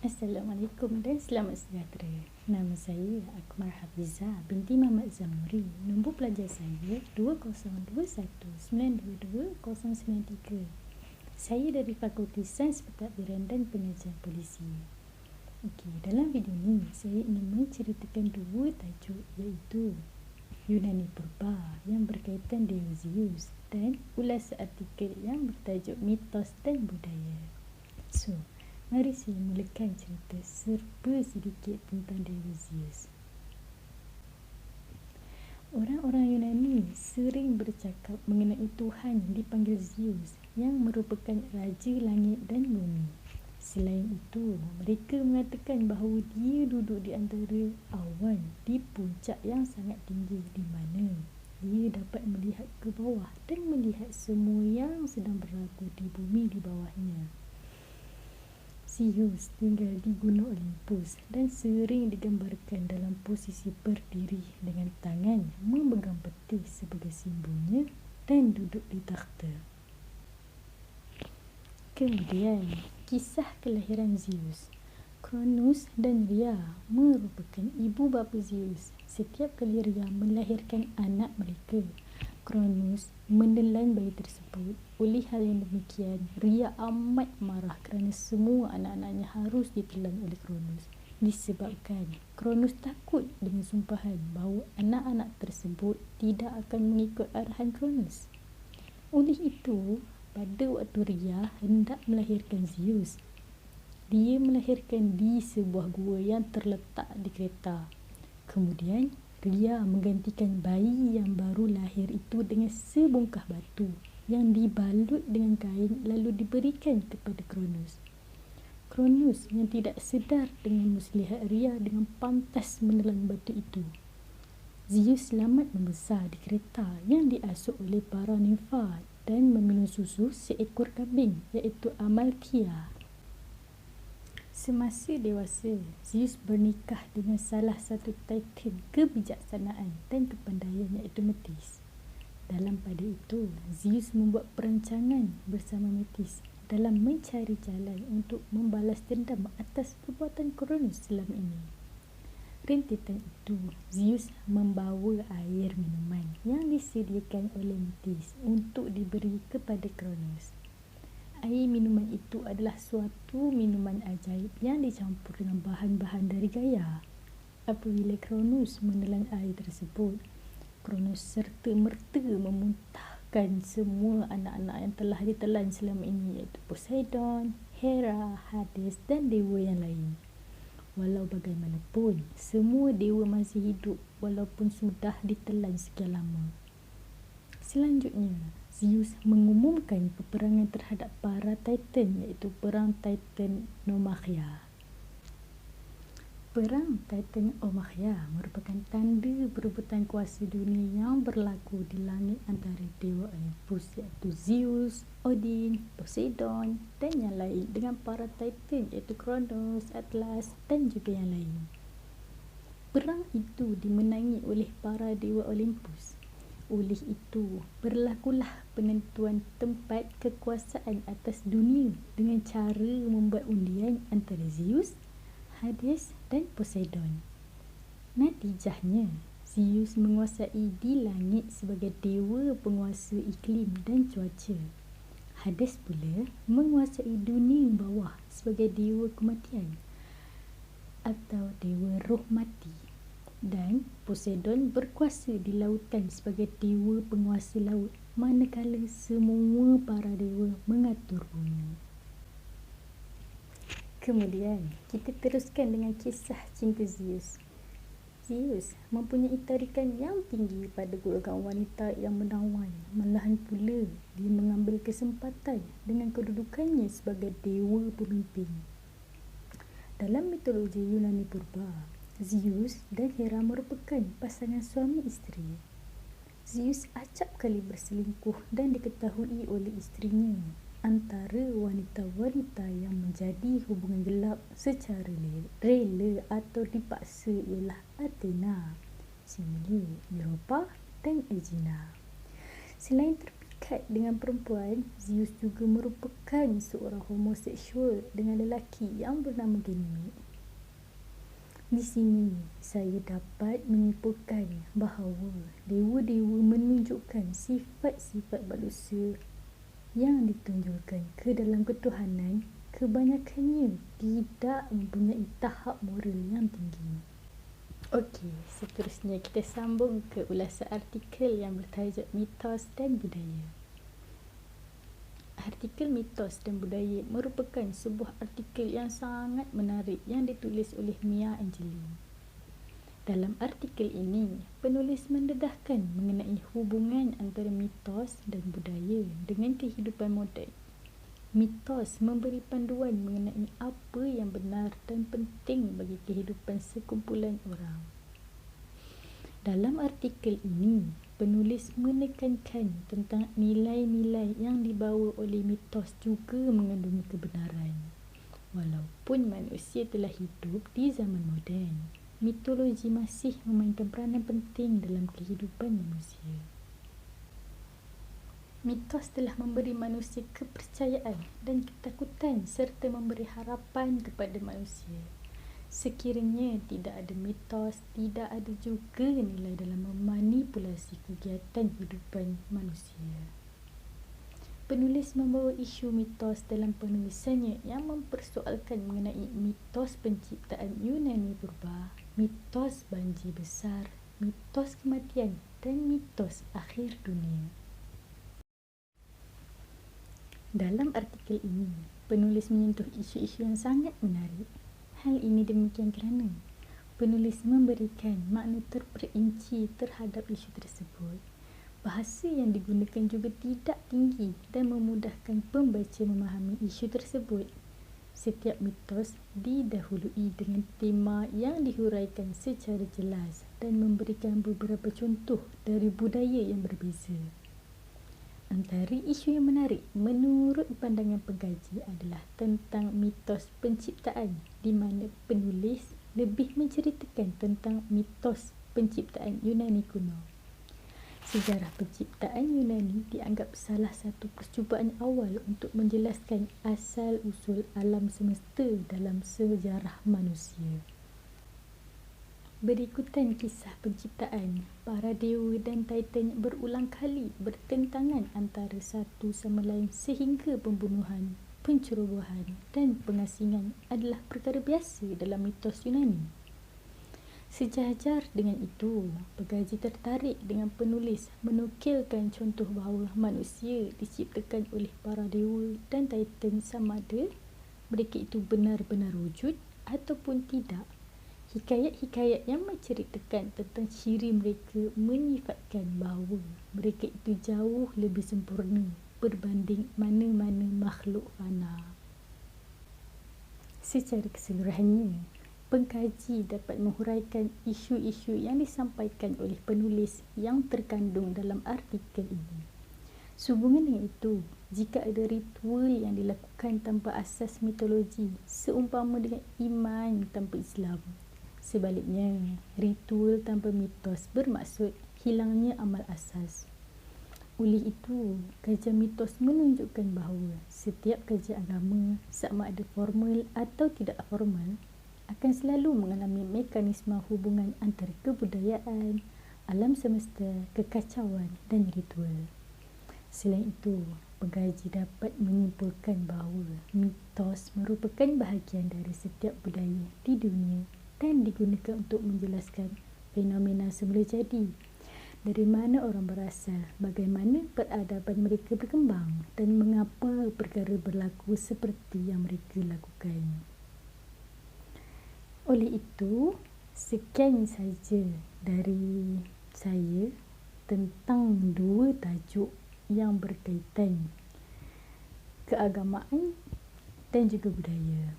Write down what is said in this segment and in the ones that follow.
Assalamualaikum dan selamat sejahtera. Nama saya Akmal Hafizah binti Muhammad Zamuri. Nombor pelajar saya 2021922093. Saya dari Fakulti Sains Pentadbiran dan Pengajian Polisi. Okey, dalam video ni saya ingin menceritakan dua tajuk, iaitu Yunani Purba yang berkaitan Dewa Zeus dan ulasan artikel yang bertajuk Mitos dan Budaya. So, mari saya mulakan cerita serba sedikit tentang Dewa Zeus. Orang-orang Yunani sering bercakap mengenai Tuhan yang dipanggil Zeus yang merupakan Raja Langit dan Bumi. Selain itu, mereka mengatakan bahawa dia duduk di antara awan di puncak yang sangat tinggi di mana dia dapat melihat ke bawah dan melihat semua yang sedang berlaku di bumi di bawahnya. Zeus tinggal di Gunung Olympus dan sering digambarkan dalam posisi berdiri dengan tangan memegang peti sebagai simbolnya dan duduk di takhta. Kemudian, kisah kelahiran Zeus. Kronos dan Rhea merupakan ibu bapa Zeus. Setiap kali Rhea melahirkan anak mereka, Kronos menelan bayi tersebut. Oleh hal yang demikian, Rhea amat marah kerana semua anak-anaknya harus ditelan oleh Kronos. Disebabkan Kronos takut dengan sumpahan bahawa anak-anak tersebut tidak akan mengikut arahan Kronos. Oleh itu, pada waktu Rhea hendak melahirkan Zeus, dia melahirkan di sebuah gua yang terletak di kereta. Kemudian, Rhea menggantikan bayi yang baru lahir itu dengan sebongkah batu yang dibalut dengan kain lalu diberikan kepada Kronos. Kronos yang tidak sedar dengan muslihat Rhea dengan pantas menelan batu itu. Zeus selamat membesar di kereta yang diasuh oleh para nimfa dan meminum susu seekor kambing, iaitu Amalkia. Semasa dewasa, Zeus bernikah dengan salah satu titan kebijaksanaan dan kepandaian, iaitu Metis. Dalam pada itu, Zeus membuat perancangan bersama Metis dalam mencari jalan untuk membalas dendam atas perbuatan Kronos selama ini. Rentetan itu, Zeus membawa air minuman yang disediakan oleh Metis untuk diberi kepada Kronos. Air minuman itu adalah suatu minuman ajaib yang dicampur dengan bahan-bahan dari Gaia. Apabila Kronos menelan air tersebut, Kronos serta-merta memuntahkan semua anak-anak yang telah ditelan selama ini, iaitu Poseidon, Hera, Hades dan dewa yang lain. Walau bagaimanapun, semua dewa masih hidup walaupun sudah ditelan sekian lama. Selanjutnya, Zeus mengumumkan peperangan terhadap para Titan, iaitu Perang Titanomachia. Perang Titanomachia merupakan tanda perebutan kuasa dunia yang berlaku di langit antara Dewa Olympus, iaitu Zeus, Odin, Poseidon dan yang lain dengan para Titan, iaitu Kronos, Atlas dan juga yang lain. Perang itu dimenangi oleh para Dewa Olympus. Oleh itu, berlakulah penentuan tempat kekuasaan atas dunia dengan cara membuat undian antara Zeus, Hades dan Poseidon. Natijahnya, Zeus menguasai di langit sebagai dewa penguasa iklim dan cuaca. Hades pula menguasai dunia bawah sebagai dewa kematian atau dewa roh mati. Dan Poseidon berkuasa di lautan sebagai dewa penguasa laut, manakala semua para dewa mengatur bumi. Kemudian, kita teruskan dengan kisah cinta Zeus. Zeus mempunyai tarikan yang tinggi pada golongan wanita yang menawan. Malahan pula, dia mengambil kesempatan dengan kedudukannya sebagai dewa pemimpin. Dalam mitologi Yunani Purba, Zeus dan Hera merupakan pasangan suami isteri. Zeus acap kali berselingkuh dan diketahui oleh isterinya. Antara wanita-wanita yang menjadi hubungan gelap secara rela atau dipaksa ialah Athena, Semele, Europa dan Aegina. Selain terpikat terikat dengan perempuan, Zeus juga merupakan seorang homoseksual dengan lelaki yang bernama Ganymede. Di sini, saya dapat menyimpulkan bahawa dewa-dewa menunjukkan sifat-sifat manusia yang ditunjukkan ke dalam ketuhanan kebanyakannya tidak mempunyai tahap moral yang tinggi. Okey, seterusnya kita sambung ke ulasan artikel yang bertajuk mitos dan budaya. Artikel mitos dan budaya merupakan sebuah artikel yang sangat menarik yang ditulis oleh Maya Angelou. Dalam artikel ini, penulis mendedahkan mengenai hubungan antara mitos dan budaya dengan kehidupan moden. Mitos memberi panduan mengenai apa yang benar dan penting bagi kehidupan sekumpulan orang. Dalam artikel ini, penulis menekankan tentang nilai-nilai yang dibawa oleh mitos juga mengandungi kebenaran. Walaupun manusia telah hidup di zaman moden, mitologi masih memainkan peranan penting dalam kehidupan manusia. Mitos telah memberi manusia kepercayaan dan ketakutan serta memberi harapan kepada manusia. Sekiranya tidak ada mitos, tidak ada juga nilai dalam memanipulasi kegiatan kehidupan manusia. Penulis membawa isu mitos dalam penulisannya yang mempersoalkan mengenai mitos penciptaan Yunani purba, mitos banjir besar, mitos kematian dan mitos akhir dunia. Dalam artikel ini, penulis menyentuh isu-isu yang sangat menarik. Hal ini demikian kerana penulis memberikan makna terperinci terhadap isu tersebut. Bahasa yang digunakan juga tidak tinggi dan memudahkan pembaca memahami isu tersebut. Setiap mitos didahului dengan tema yang dihuraikan secara jelas dan memberikan beberapa contoh dari budaya yang berbeza. Antara isu yang menarik menurut pandangan pengkaji adalah tentang mitos penciptaan, di mana penulis lebih menceritakan tentang mitos penciptaan Yunani kuno. Sejarah penciptaan Yunani dianggap salah satu percubaan awal untuk menjelaskan asal-usul alam semesta dalam sejarah manusia. Berikutan kisah penciptaan, para dewa dan titan berulang kali bertentangan antara satu sama lain sehingga pembunuhan, pencerobohan dan pengasingan adalah perkara biasa dalam mitos Yunani. Sejajar dengan itu, pengkaji tertarik dengan penulis menukilkan contoh bahawa manusia diciptakan oleh para dewa dan titan sama ada mereka itu benar-benar wujud ataupun tidak. Hikayat-hikayat yang menceritakan tentang ciri mereka menyifatkan bahawa mereka itu jauh lebih sempurna berbanding mana-mana makhluk fana. Secara keseluruhannya, pengkaji dapat menghuraikan isu-isu yang disampaikan oleh penulis yang terkandung dalam artikel ini. Sehubungan dengan itu, jika ada ritual yang dilakukan tanpa asas mitologi, seumpama dengan iman tanpa Islam. Sebaliknya, ritual tanpa mitos bermaksud hilangnya amal asas. Oleh itu, kajian mitos menunjukkan bahawa setiap kajian agama, sama ada formal atau tidak formal, akan selalu mengalami mekanisme hubungan antara kebudayaan, alam semesta, kekacauan dan ritual. Selain itu, pengkaji dapat menyimpulkan bahawa mitos merupakan bahagian dari setiap budaya di dunia dan digunakan untuk menjelaskan fenomena semula jadi, dari mana orang berasal, bagaimana peradaban mereka berkembang dan mengapa perkara berlaku seperti yang mereka lakukan. Oleh itu, sekian saja dari saya tentang dua tajuk yang berkaitan keagamaan dan juga budaya.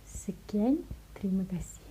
Sekian, terima kasih.